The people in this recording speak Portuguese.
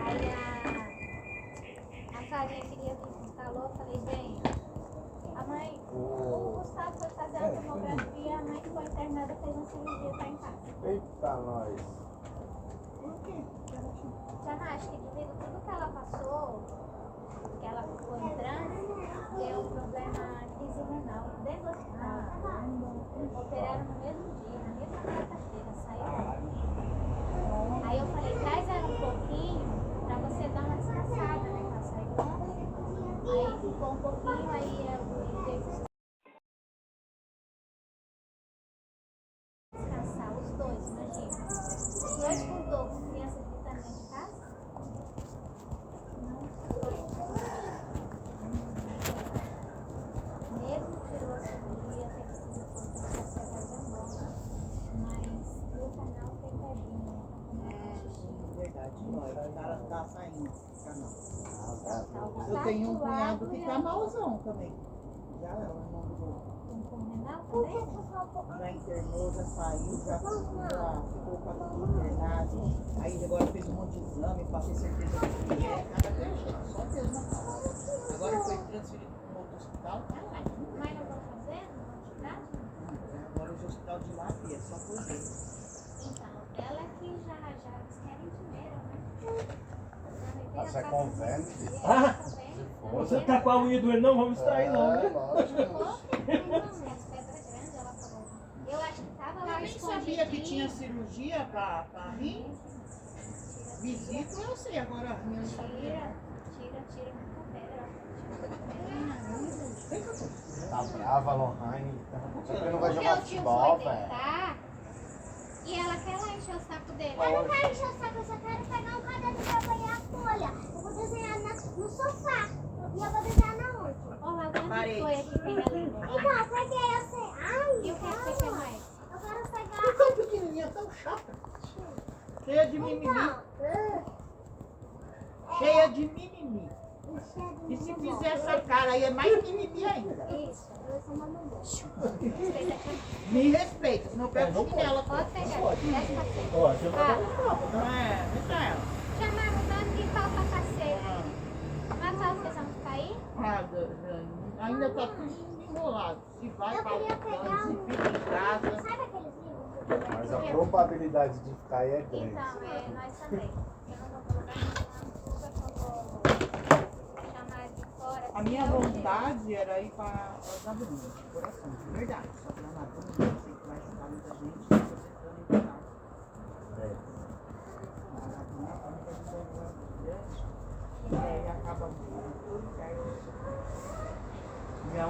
Aí a Clarinha queria vir com calor, eu falei, gente, a mãe, o Gustavo foi fazer a tomografia, a mãe que foi internada fez uma cirurgia, tá em casa. Eita, nós. Por quê? Já acho que devido a tudo que ela passou, que ela ficou em transe, deu um problema crise renal dentro do hospital. Operaram no mesmo dia, na mesma quarta-feira, saiu. Aí eu falei, traz ela um pouquinho pra você dar uma descansada, né? Ela saiu ontem. Aí ficou um pouquinho, aí eu teve que descansar, os dois, imagina. Os dois com dor, com criança gritando dentro de casa. Mesmo tirou a cirurgia, teve que fazer bomba, mas o canal foi pedinho, Verdade, o cara tá saindo do canal. Eu Eu tenho um cunhado que tá malzão também. Já é o irmão do já internou, já saiu, já ficou com aquilo internado. Aí agora fez um monte de exame para ter certeza que é. Nada perfeito, só Deus na causa. Agora foi transferido para um outro hospital, tá lá. Mas não vão fazer? Não vão tirar? Agora o hospital de lá, é só por Deus. Então, ela que já eles querem dinheiro, né? Você é convênio? Ah, você tá com a unha doendo, não vamos extrair não, né? Eu acho que tava lá Eu nem sabia que tinha cirurgia pra rir. Visita eu sei, agora a minha não sabia. Tira muita pedra. Tá brava, Lohane. Você não vai Porque jogar o tio futebol, foi velho. deitar e ela quer lá encher o saco dele. Eu não quero encher o saco, eu só quero pegar um caderno pra apanhar a folha. Eu vou desenhar no sofá. E eu vou desenhar na onde? Olha lá, quantas folhas que tem ali. Então, eu peguei, eu sei. Ai, E o que você quer mais? eu quero Por pegar. que tão pequenininha, tão chata? Cheia de mimimi. Então, Cheia de mimimi. E se fizer essa cara aí é mais mimimi ainda. Isso. eu sou uma mulher. Me respeita, senão eu pego chinela. Pode pegar. Desce pra frente. Ó, você vai dar um papo, tá? Não é, Micaela? Chamamos tanto que falta cacete. Mas só vocês vão ficar aí? Ainda tá tudo enrolado. Se vai Eu para queria pegar se fica em casa. Sabe aqueles livros? Mas a probabilidade de ficar aí é grande. Então, nós também. Eu não vou colocar não, eu vou chamar de fora. A minha vontade era ir para os alunos, de coração, de verdade. Só que não dá todo mundo, sei que vai ajudar muita gente, eu tô tentando evitar. E aí acaba tudo certo. É